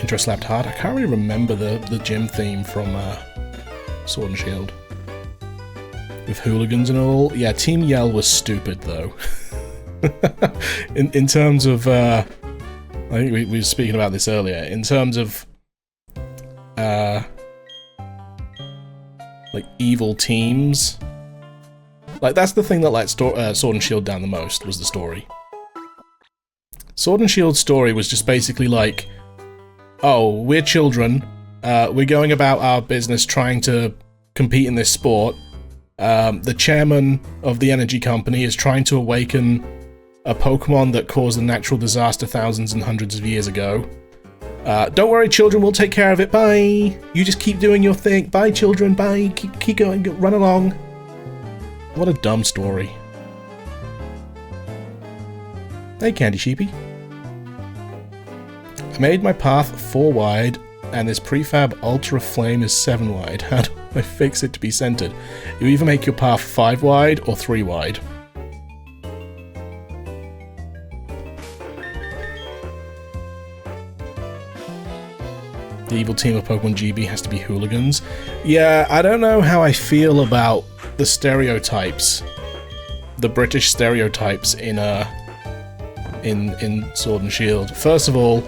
Intro slapped hard. I can't really remember the gym theme from Sword and Shield. With hooligans and all. Yeah, Team Yell was stupid though. in terms of, I think we were speaking about this earlier. In terms of, like evil teams. Like that's the thing that let Sword and Shield down the most was the story. Sword and Shield's story was just basically like, oh, we're children. We're going about our business trying to compete in this sport. The chairman of the energy company is trying to awaken a Pokemon that caused a natural disaster thousands and hundreds of years ago. Don't worry, children, we'll take care of it. Bye. You just keep doing your thing. Bye, children. Bye. Keep going. Run along. What a dumb story. Hey, Candy Sheepy. I made my path 4 wide, and this prefab Ultra Flame is 7 wide. How do I fix it to be centered? You either make your path 5 wide or 3 wide. The evil team of Pokemon GB has to be hooligans. Yeah, I don't know how I feel about the stereotypes. The British stereotypes in Sword and Shield. First of all,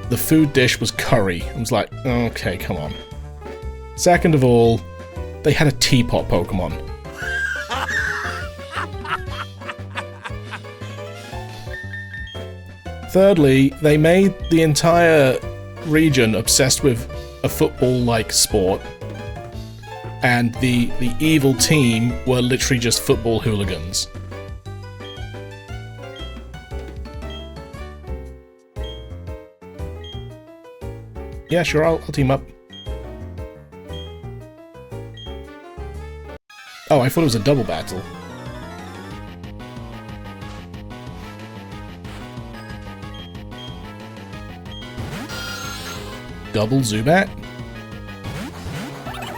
the food dish was curry. I was like, okay, come on. Second of all, they had a teapot Pokemon. Thirdly, they made the entire region obsessed with a football-like sport, and the evil team were literally just football hooligans. Yeah, sure, I'll team up. Oh, I thought it was a double battle. Double Zubat?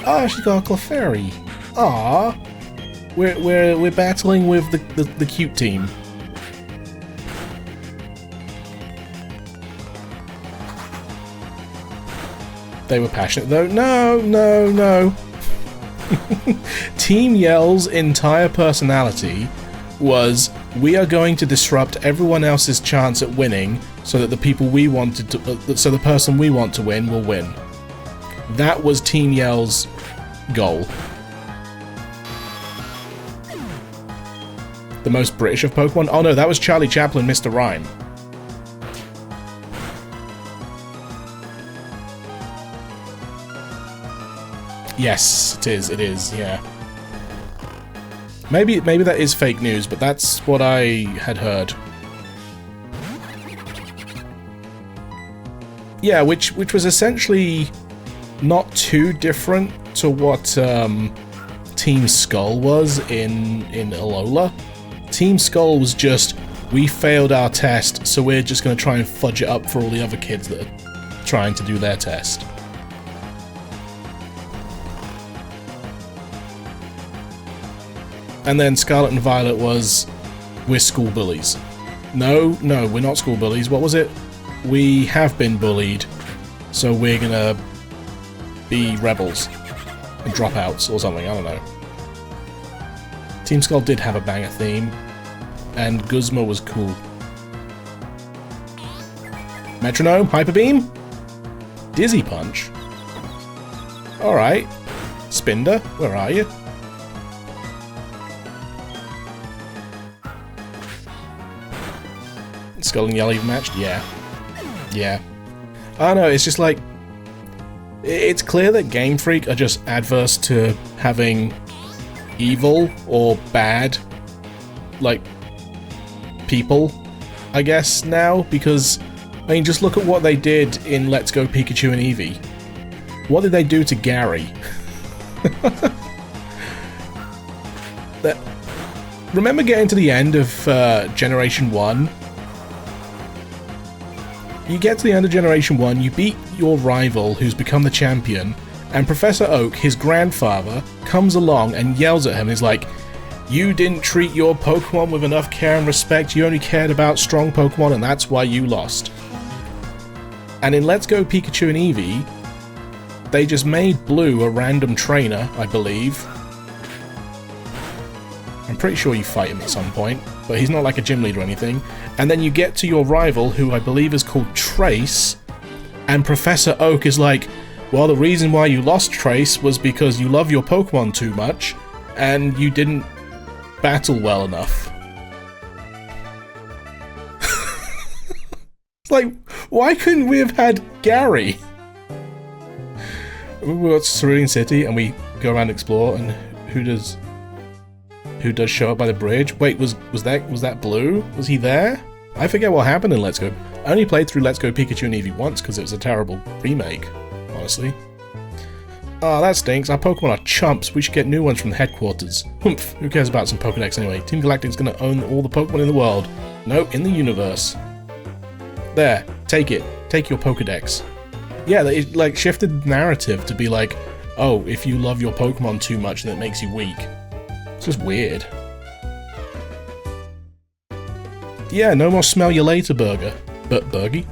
Oh, she's got a Clefairy. Aww. We're battling with the cute team. They were passionate though. No. Team Yell's entire personality was, we are going to disrupt everyone else's chance at winning so that the people we wanted to, so the person we want to win will win. That was Team Yell's goal. The most British of Pokemon? Oh no, that was Charlie Chaplin, Mr. Rhyme. Yes, it is, yeah. Maybe that is fake news, but that's what I had heard. Yeah, which was essentially not too different to what Team Skull was in Alola. Team Skull was just, we failed our test, so we're just going to try and fudge it up for all the other kids that are trying to do their test. And then Scarlet and Violet was, we're school bullies. No, we're not school bullies. What was it? We have been bullied, so we're gonna be rebels and dropouts or something, I don't know. Team Skull did have a banger theme, and Guzma was cool. Metronome? Hyper Beam? Dizzy Punch? Alright. Spinder, where are you? Skull and Yell even matched? Yeah. I don't know, it's just like, it's clear that Game Freak are just adverse to having evil or bad, like, people, I guess, now, because, I mean, just look at what they did in Let's Go Pikachu and Eevee. What did they do to Gary? Remember getting to the end of Generation 1? You get to the end of Generation 1, you beat your rival who's become the champion, and Professor Oak, his grandfather, comes along and yells at him. He's like, you didn't treat your Pokemon with enough care and respect, you only cared about strong Pokemon and that's why you lost. And in Let's Go Pikachu and Eevee, they just made Blue a random trainer, I believe. I'm pretty sure you fight him at some point, but he's not like a gym leader or anything. And then you get to your rival, who I believe is called Trace, and Professor Oak is like, well, the reason why you lost Trace was because you love your Pokemon too much, and you didn't battle well enough. It's like, why couldn't we have had Gary? We go to Cerulean City and we go around and explore, and who does show up by the bridge? Wait, was that Blue? Was he there? I forget what happened in Let's Go. I only played through Let's Go Pikachu and Eevee once because it was a terrible remake, honestly. Oh, that stinks. Our Pokemon are chumps. We should get new ones from the headquarters. Humph, who cares about some Pokedex anyway? Team Galactic's gonna own all the Pokemon in the world. No, in the universe. There, take it. Take your Pokedex. Yeah, it like shifted the narrative to be like, oh, if you love your Pokemon too much, then it makes you weak. It's just weird. Yeah, no more smell you later burger. Burger.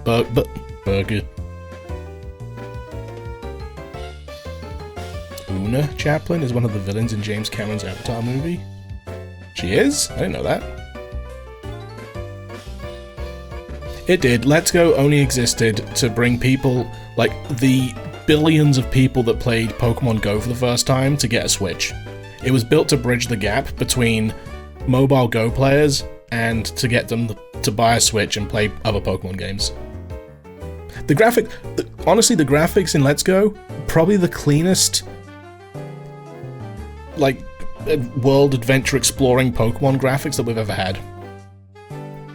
Una Chaplin is one of the villains in James Cameron's Avatar movie. She is? I didn't know that. It did. Let's Go only existed to bring people, like the billions of people that played Pokemon Go for the first time, to get a Switch. It was built to bridge the gap between mobile Go players and to get them to buy a Switch and play other Pokemon games. Honestly, the graphics in Let's Go, probably the cleanest, like, world adventure exploring Pokemon graphics that we've ever had.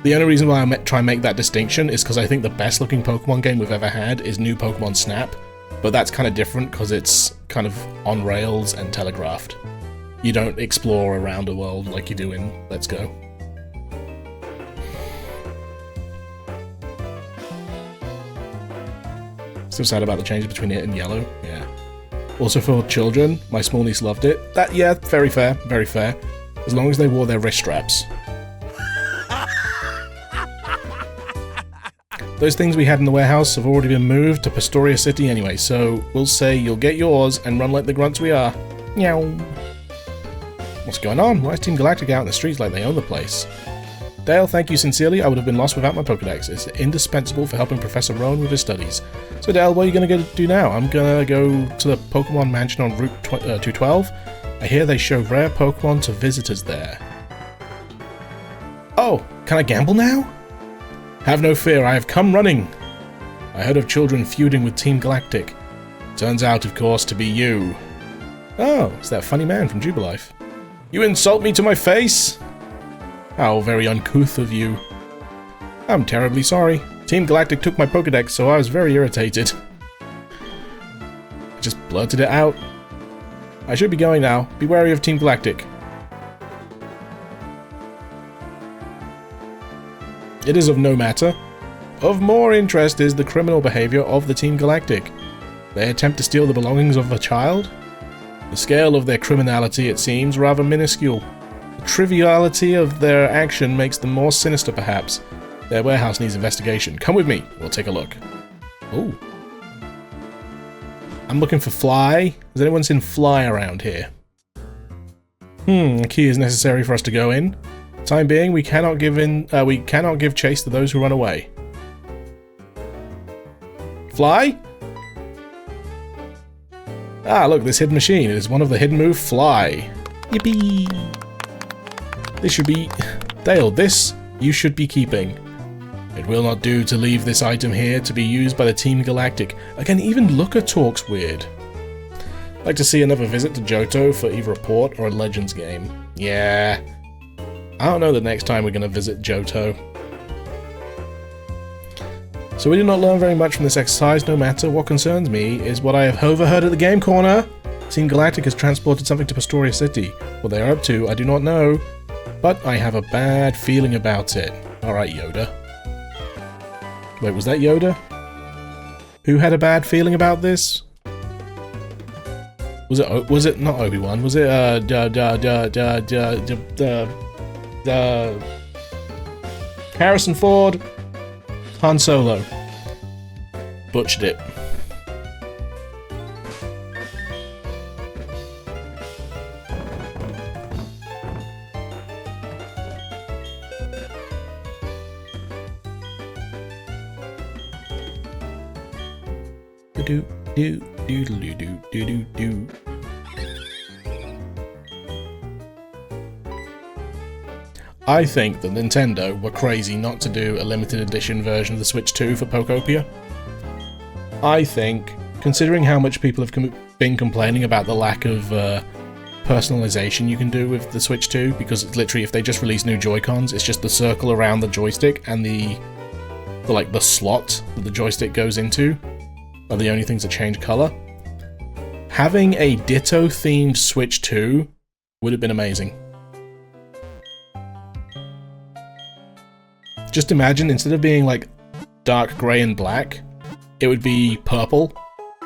The only reason why I try and make that distinction is because I think the best looking Pokemon game we've ever had is New Pokemon Snap, but that's kind of different because it's kind of on rails and telegraphed. You don't explore around a world like you do in Let's Go. Still sad about the changes between it and Yellow, yeah. Also for children, my small niece loved it. Yeah, very fair, very fair. As long as they wore their wrist straps. Those things we had in the warehouse have already been moved to Pastoria City anyway, so we'll say you'll get yours and run like the grunts we are. Meow. What's going on? Why is Team Galactic out in the streets like they own the place? Dale, thank you sincerely. I would have been lost without my Pokedex. It's indispensable for helping Professor Rowan with his studies. So Dale, what are you going to do now? I'm going to go to the Pokemon Mansion on Route 212. I hear they show rare Pokemon to visitors there. Oh, can I gamble now? Have no fear, I have come running. I heard of children feuding with Team Galactic. Turns out, of course, to be you. Oh, it's that funny man from Jubilife. You insult me to my face? How very uncouth of you. I'm terribly sorry. Team Galactic took my Pokedex, so I was very irritated. Just blurted it out. I should be going now. Be wary of Team Galactic. It is of no matter. Of more interest is the criminal behavior of the Team Galactic. They attempt to steal the belongings of a child? The scale of their criminality, it seems, rather minuscule. The triviality of their action makes them more sinister, perhaps. Their warehouse needs investigation. Come with me. We'll take a look. Ooh. I'm looking for Fly. Has anyone seen Fly around here? A key is necessary for us to go in. Time being, we cannot give chase to those who run away. Fly? Ah, look, this hidden machine. It is one of the hidden move Fly. Yippee! This should be... Dale, this you should be keeping. It will not do to leave this item here to be used by the Team Galactic. Again, even Looker talks weird. I'd like to see another visit to Johto for either a port or a Legends game. Yeah. I don't know the next time we're going to visit Johto. So we did not learn very much from this exercise. No matter. What concerns me is what I have overheard at the game corner. Team Galactic has transported something to Pastoria City. What they are up to, I do not know. But I have a bad feeling about it. Alright, Yoda. Wait, was that Yoda? Who had a bad feeling about this? Was it not Obi-Wan? Was it Harrison Ford? Han Solo. butchered it. Do do do do do do do. I think that Nintendo were crazy not to do a limited edition version of the Switch 2 for Pokopia. I think, considering how much people have been complaining about the lack of personalization you can do with the Switch 2, because it's literally, if they just release new Joy-Cons, it's just the circle around the joystick and the slot that the joystick goes into are the only things that change color. Having a Ditto-themed Switch 2 would have been amazing. Just imagine, instead of being like dark grey and black, it would be purple,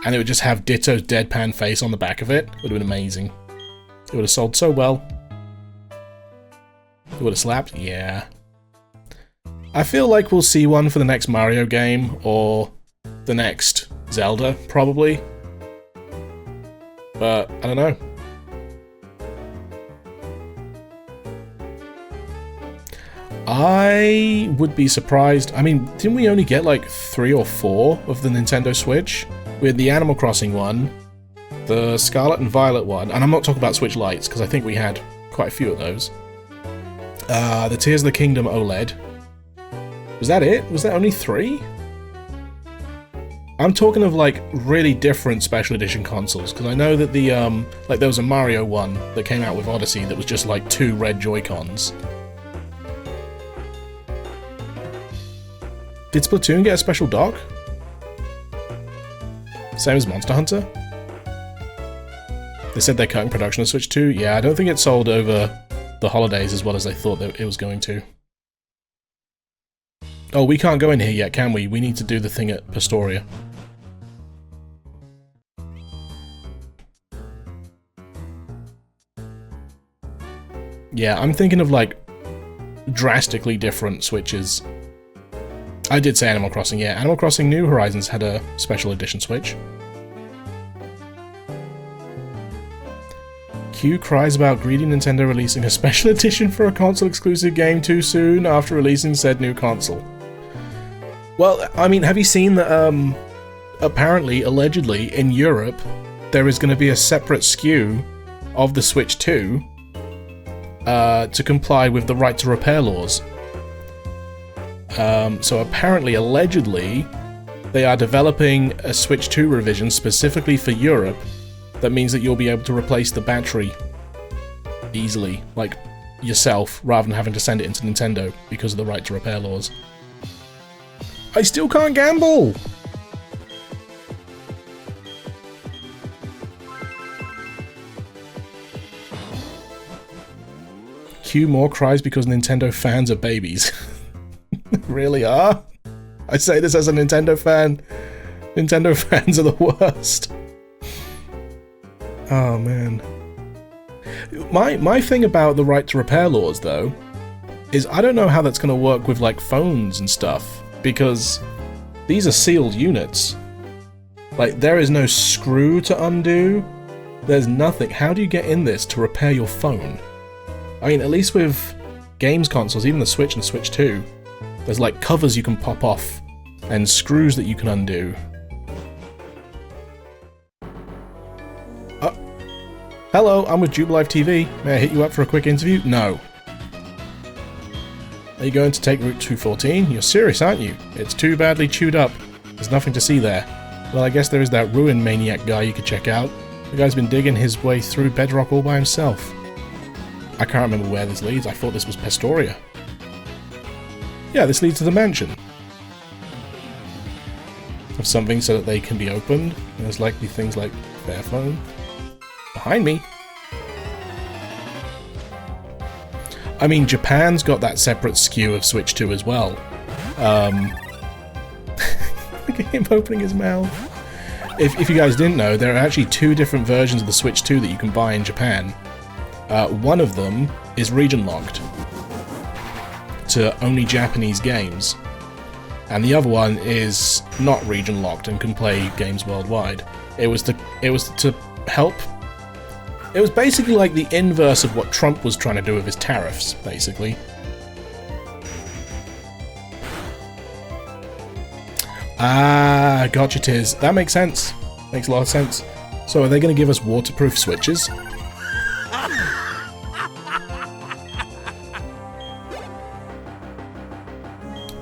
and it would just have Ditto's deadpan face on the back of it. It would have been amazing. It would have sold so well. It would have slapped? Yeah. I feel like we'll see one for the next Mario game, or the next Zelda, probably. But, I don't know. I would be surprised. I mean, didn't we only get like 3 or 4 of the Nintendo Switch? We had the Animal Crossing one, the Scarlet and Violet one, and I'm not talking about Switch Lights, because I think we had quite a few of those. The Tears of the Kingdom OLED. Was that it? Was that only 3? I'm talking of like really different special edition consoles, because I know that the like there was a Mario one that came out with Odyssey that was just like 2 red Joy-Cons. Did Splatoon get a special dock? Same as Monster Hunter? They said they're cutting production of Switch 2. Yeah, I don't think it sold over the holidays as well as they thought that it was going to. Oh, we can't go in here yet, can we? We need to do the thing at Pastoria. Yeah, I'm thinking of like drastically different Switches. I did say Animal Crossing, yeah. Animal Crossing New Horizons had a special edition Switch. Q cries about greedy Nintendo releasing a special edition for a console-exclusive game too soon after releasing said new console. Well, I mean, have you seen that, apparently, allegedly, in Europe, there is going to be a separate SKU of the Switch 2 to comply with the right to repair laws. So apparently, allegedly, they are developing a Switch 2 revision specifically for Europe that means that you'll be able to replace the battery easily, like yourself, rather than having to send it into Nintendo because of the right to repair laws. I still can't gamble! Q more cries because Nintendo fans are babies. Really are? I say this as a Nintendo fan. Nintendo fans are the worst. Oh man. My thing about the right to repair laws though is I don't know how that's going to work with like phones and stuff, because these are sealed units. Like there is no screw to undo. There's nothing. How do you get in this to repair your phone? I mean, at least with games consoles, even the Switch and Switch 2, there's like covers you can pop off and screws that you can undo. Hello, I'm with Jubilife TV. May I hit you up for a quick interview? No. Are you going to take Route 214? You're serious, aren't you? It's too badly chewed up. There's nothing to see there. Well, I guess there is that Ruin Maniac guy you could check out. The guy's been digging his way through Bedrock all by himself. I can't remember where this leads. I thought this was Pastoria. Yeah, this leads to the mansion. Have something so that they can be opened. There's likely things like Fairphone. Behind me. I mean, Japan's got that separate SKU of Switch 2 as well. Look at him opening his mouth. If you guys didn't know, there are actually 2 different versions of the Switch 2 that you can buy in Japan. One of them is region locked to only Japanese games. and the other one is not region locked and can play games worldwide. It was to help. It was basically like the inverse of what Trump was trying to do with his tariffs, basically. Ah, gotcha, Tiz. That makes sense. Makes a lot of sense. So are they going to give us waterproof switches?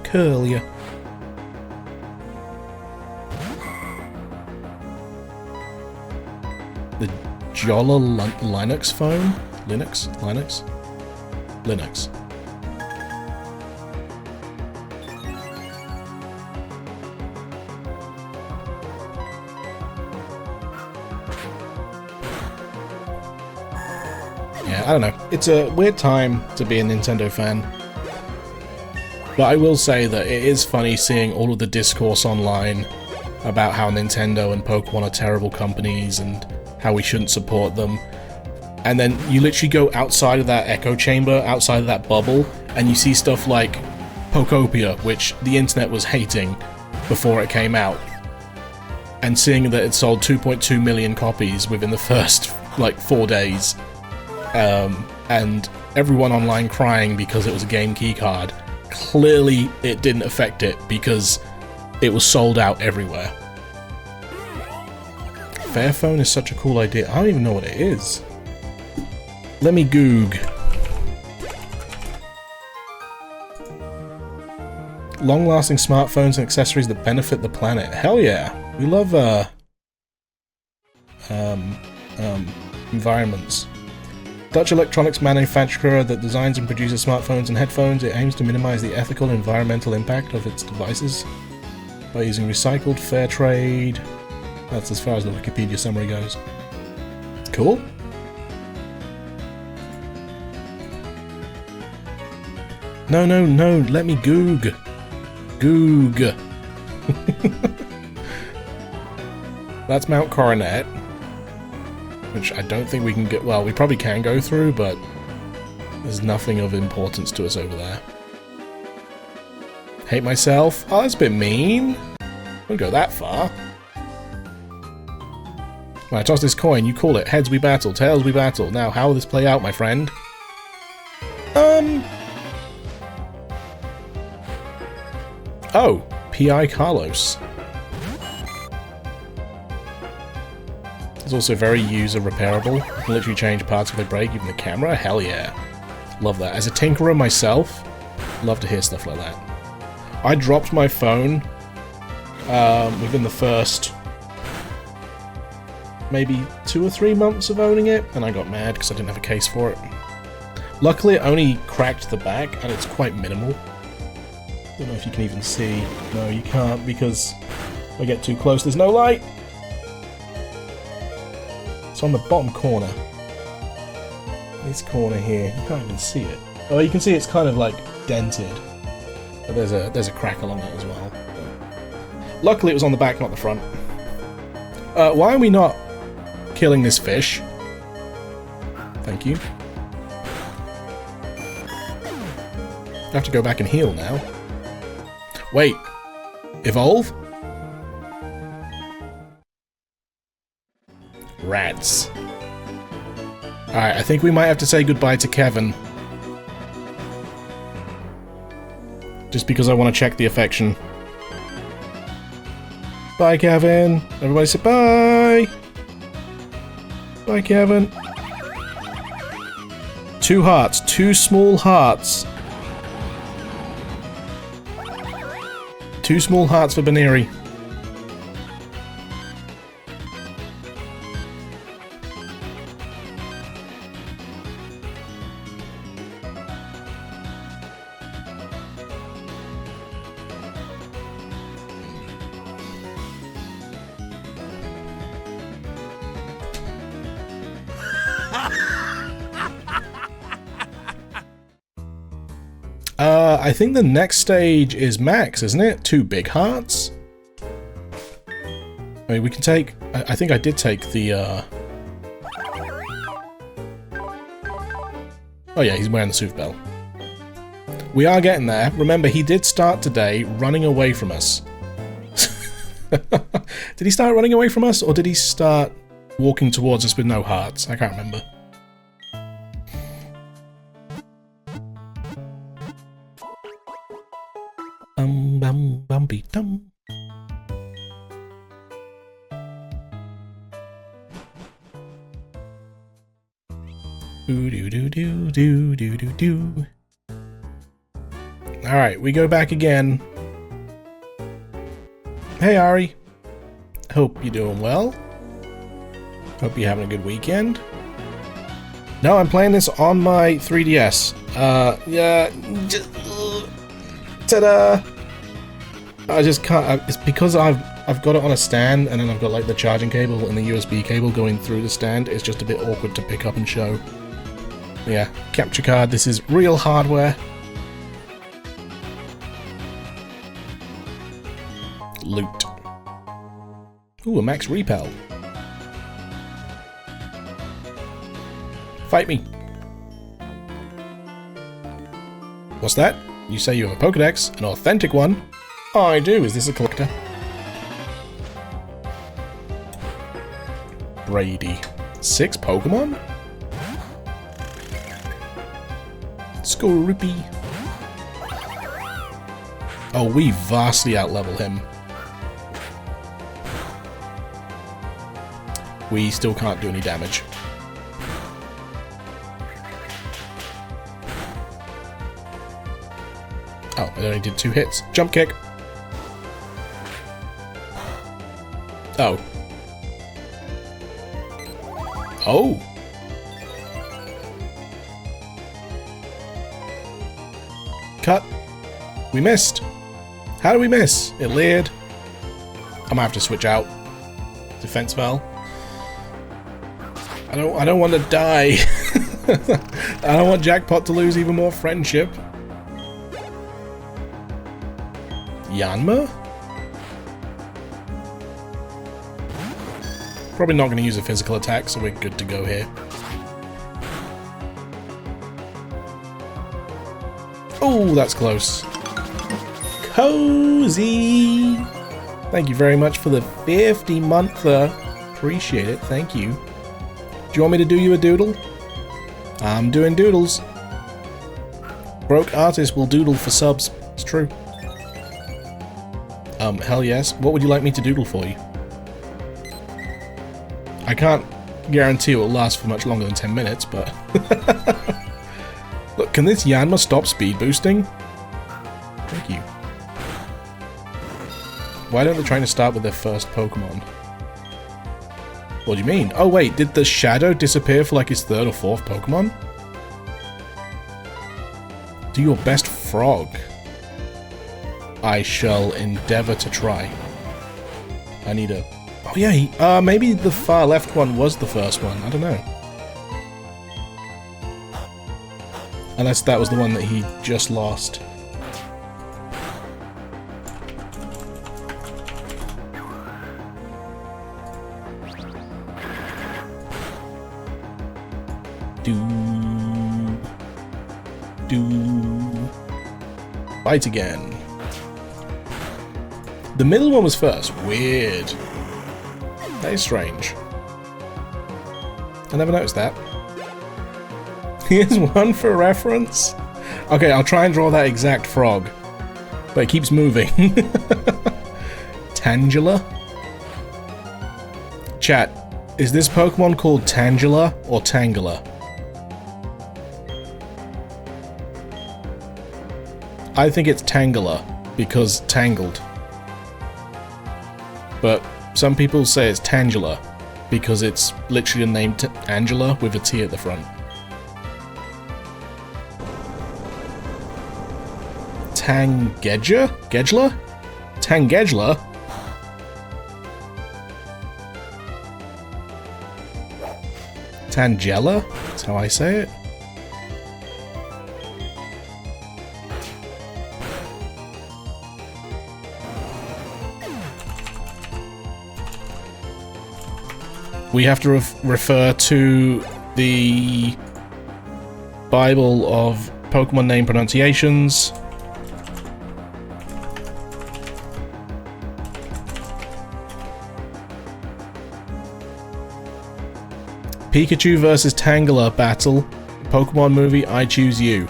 Curl ya. The Jolla Linux phone? Linux? Yeah, I don't know. It's a weird time to be a Nintendo fan. But I will say that it is funny seeing all of the discourse online about how Nintendo and Pokemon are terrible companies and how we shouldn't support them. And then you literally go outside of that echo chamber, outside of that bubble, and you see stuff like Pokopia, which the internet was hating before it came out. And seeing that it sold 2.2 million copies within the first, like, 4 days. And everyone online crying because it was a game keycard. Clearly it didn't affect it because it was sold out everywhere. Fairphone is such a cool idea. I don't even know what it is. Let me goog. Long-lasting smartphones and accessories that benefit the planet. Hell yeah. We love environments. Dutch electronics manufacturer that designs and produces smartphones and headphones. It aims to minimize the ethical and environmental impact of its devices by using recycled, fair trade. That's as far as the Wikipedia summary goes. Cool. No, let me goog. Goog. That's Mount Coronet. Which I don't think we can get... Well, we probably can go through, but there's nothing of importance to us over there. Hate myself? Oh, that's a bit mean. I wouldn't go that far. When I toss this coin, you call it heads we battle, tails we battle. Now, how will this play out, my friend? Oh, P.I. Carlos. It's also very user repairable. You can literally change parts if they break, even the camera. Hell yeah. Love that. As a tinkerer myself, love to hear stuff like that. I dropped my phone within the first maybe 2 or 3 months of owning it, and I got mad because I didn't have a case for it. Luckily it only cracked the back, and it's quite minimal. Don't know if you can even see. No, you can't, because if I get too close there's no light. It's on the bottom corner. This corner here, you can't even see it. Oh, you can see it's kind of like dented. But there's a crack along it as well. But luckily it was on the back, not the front. Why are we not killing this fish? Thank you. I have to go back and heal now. Wait. Evolve? Rats. Alright, I think we might have to say goodbye to Kevin. Just because I want to check the affection. Bye, Kevin. Everybody say bye. Bye, Kevin. 2 hearts. 2 small hearts. 2 small hearts for Baneri. I think the next stage is Max, isn't it? 2 big hearts? I mean, we can take... I think I did take the, Oh yeah, he's wearing the Sooth Bell. We are getting there. Remember, he did start today running away from us. Did he start running away from us, or did he start walking towards us with no hearts? I can't remember. Bum-bum-bum-be-dum. Do-do-do-do-do-do-do-do. Alright, we go back again. Hey Ari. Hope you're doing well. Hope you're having a good weekend. No, I'm playing this on my 3DS. Yeah. Ta-da! I just can't. It's because I've got it on a stand, and then I've got like the charging cable and the USB cable going through the stand. It's just a bit awkward to pick up and show. Yeah, capture card. This is real hardware. Loot. Ooh, a max repel. Fight me. What's that? You say you have a Pokédex, an authentic one? I do. Is this a collector? Brady. 6 Pokemon? Scoopy. Oh, we vastly outlevel him. We still can't do any damage. Oh, it only did 2 hits. Jump kick. Oh. Oh. Cut. We missed. How do we miss? It leered. I'm gonna have to switch out. Defense fell. I don't want to die. I don't want Jackpot to lose even more friendship. Yanma? Probably not going to use a physical attack, so we're good to go here. Oh, that's close. Cozy! Thank you very much for the 50-monther. Appreciate it, thank you. Do you want me to do you a doodle? I'm doing doodles. Broke artists will doodle for subs. It's true. Hell yes. What would you like me to doodle for you? I can't guarantee it will last for much longer than 10 minutes, but... Look, can this Yanma stop speed boosting? Thank you. Why don't they try to start with their first Pokemon? What do you mean? Oh wait, did the shadow disappear for like his 3rd or 4th Pokemon? Do your best, frog. I shall endeavor to try. I need a... Oh yeah, maybe the far left one was the first one. I don't know. Unless that was the one that he just lost. Fight again. The middle one was first. Weird. That is strange. I never noticed that. Here's one for reference. Okay, I'll try and draw that exact frog. But it keeps moving. Tangela? Chat, is this Pokemon called Tangela or Tangela? I think it's Tangela, because tangled. But some people say it's Tangela, because it's literally the name Angela with a T at the front. Tangedja? Gedgela? Tangedgela? Tangela? That's how I say it. We have to refer to the Bible of Pokemon name pronunciations. Pikachu versus Tangela battle. Pokemon movie I Choose You.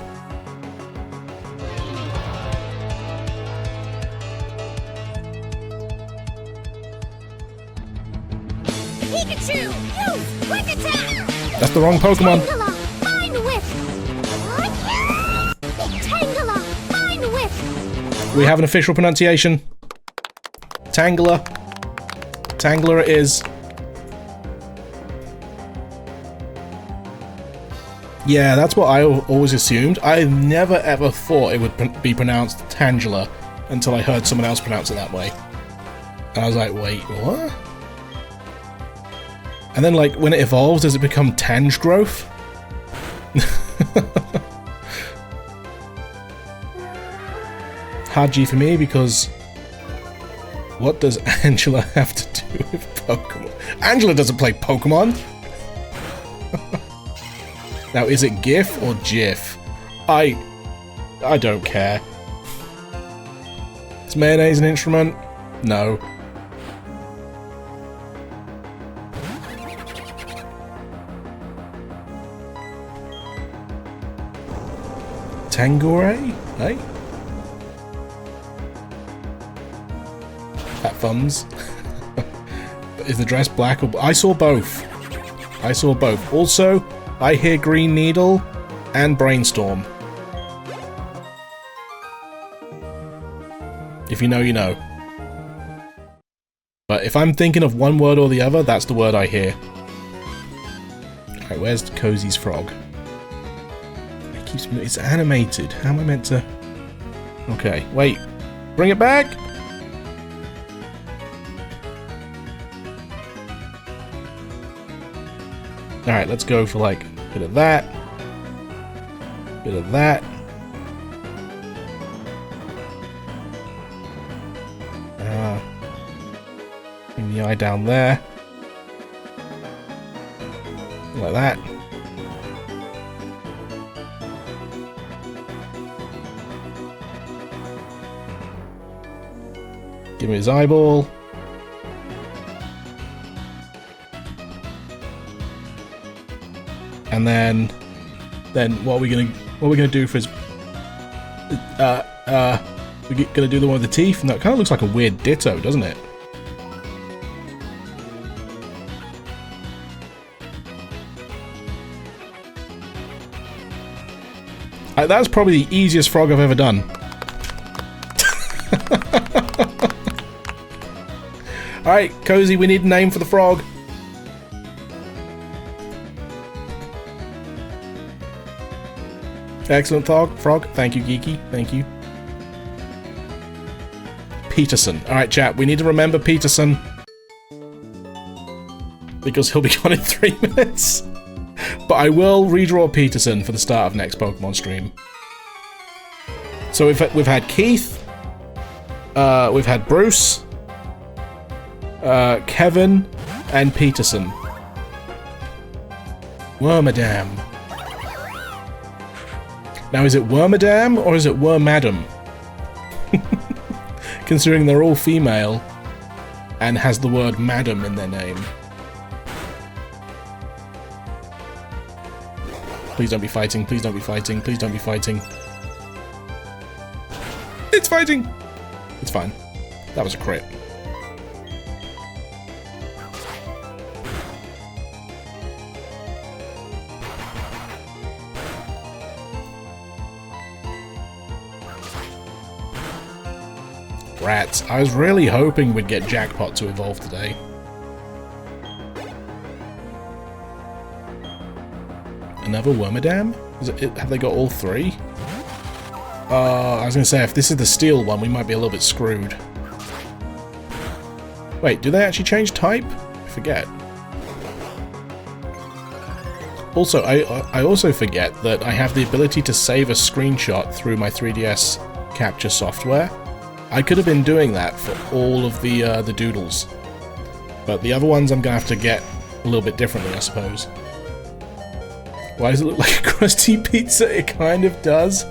Pikachu, use quick attack. That's the wrong Pokemon. Tangela, Fine Whip. Tangela, Fine Whip. We have an official pronunciation. Tangela. Tangela it is. Yeah, that's what I always assumed. I never ever thought it would be pronounced Tangela until I heard someone else pronounce it that way. And I was like, wait, what? And then, like, when it evolves, does it become Tangrowth? Hard G for me, because what does Angela have to do with Pokemon? Angela doesn't play Pokemon! Now, is it GIF or GIF? I don't care. Is mayonnaise an instrument? No. Tangoray? Hey? Fat thumbs. Is the dress black or... I saw both. I saw both. Also, I hear Green Needle and Brainstorm. If you know, you know. But if I'm thinking of one word or the other, that's the word I hear. Alright, where's Cozy's frog? It keeps... It's animated. How am I meant to... Okay, wait. Bring it back! Alright, let's go for like a bit of that. Bit of that. Bring the eye down there. Like that. Give me his eyeball. And then what are we gonna do for his we're gonna do the one with the teeth? No, it kinda looks like a weird Ditto, doesn't it? That's probably the easiest frog I've ever done. Alright, Cozy, we need a name for the frog. Excellent frog. Thank you, Geeky. Thank you. Peterson. Alright, chat, we need to remember Peterson. Because he'll be gone in 3 minutes. But I will redraw Peterson for the start of next Pokemon stream. So we've had Keith. We've had Bruce. Kevin. And Peterson. Wormadam. Now, is it Wormadam or is it Wormadam? Considering they're all female and has the word madam in their name. Please don't be fighting, please don't be fighting, please don't be fighting. It's fighting! It's fine. That was a crit. Rats. I was really hoping we'd get Jackpot to evolve today. Another Wormadam? Have they got all 3? I was gonna say, if this is the steel one, we might be a little bit screwed. Wait, do they actually change type? I forget. Also, I also forget that I have the ability to save a screenshot through my 3DS capture software. I could have been doing that for all of the doodles. But the other ones I'm gonna have to get a little bit differently, I suppose. Why does it look like a crusty pizza? It kind of does.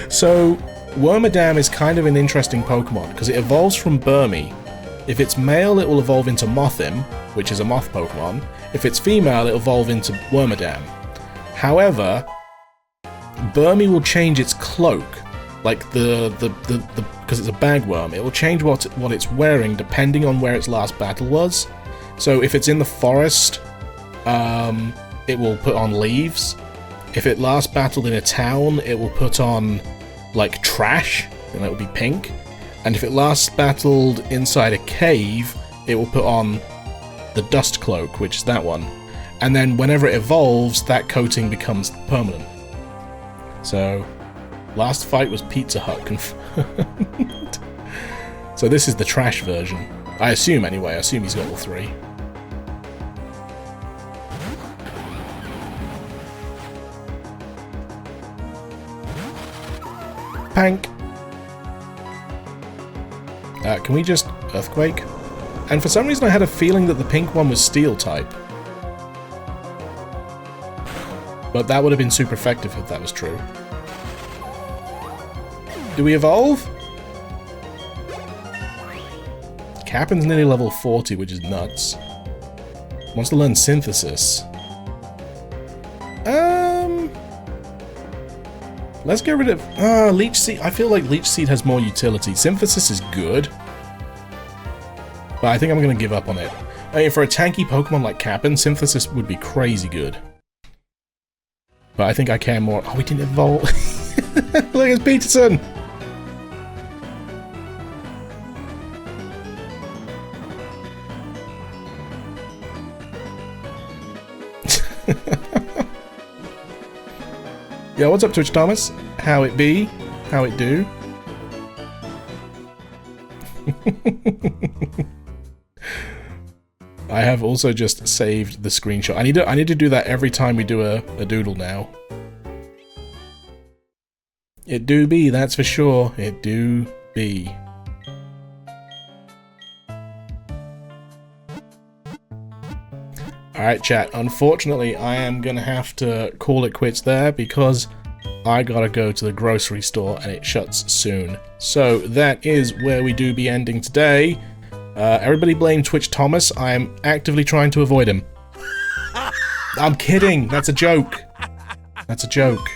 So, Wormadam is kind of an interesting Pokemon, because it evolves from Burmy. If it's male, it will evolve into Mothim, which is a moth Pokemon. If it's female, it'll evolve into Wormadam. However, Burmy will change its cloak, like because it's a bagworm. It will change what it's wearing depending on where its last battle was. So if it's in the forest, it will put on leaves. If it last battled in a town, it will put on like trash, and it will be pink. And if it last battled inside a cave, it will put on the dust cloak, which is that one. And then whenever it evolves, that coating becomes permanent. So, last fight was Pizza Hut confirmed. So this is the trash version. I assume anyway, I assume he's level 3. Pank! Can we just Earthquake? And for some reason I had a feeling that the pink one was Steel type. But that would have been super effective if that was true. Do we evolve? Captain's nearly level 40, which is nuts. Wants to learn Synthesis. Let's get rid of... Leech Seed. I feel like Leech Seed has more utility. Synthesis is good. But I think I'm going to give up on it. I mean, for a tanky Pokemon like Captain, Synthesis would be crazy good. But I think I care more... Oh, we didn't evolve. Look, it's Peterson! Yo, what's up, Twitch Thomas? How it be? How it do? I have also just saved the screenshot. I need to do that every time we do a doodle now. It do be, that's for sure. It do be. Alright chat, unfortunately I am gonna have to call it quits there because I gotta go to the grocery store and it shuts soon. So that is where we do be ending today. Everybody blame Twitch Thomas. I am actively trying to avoid him. I'm kidding, that's a joke. That's a joke.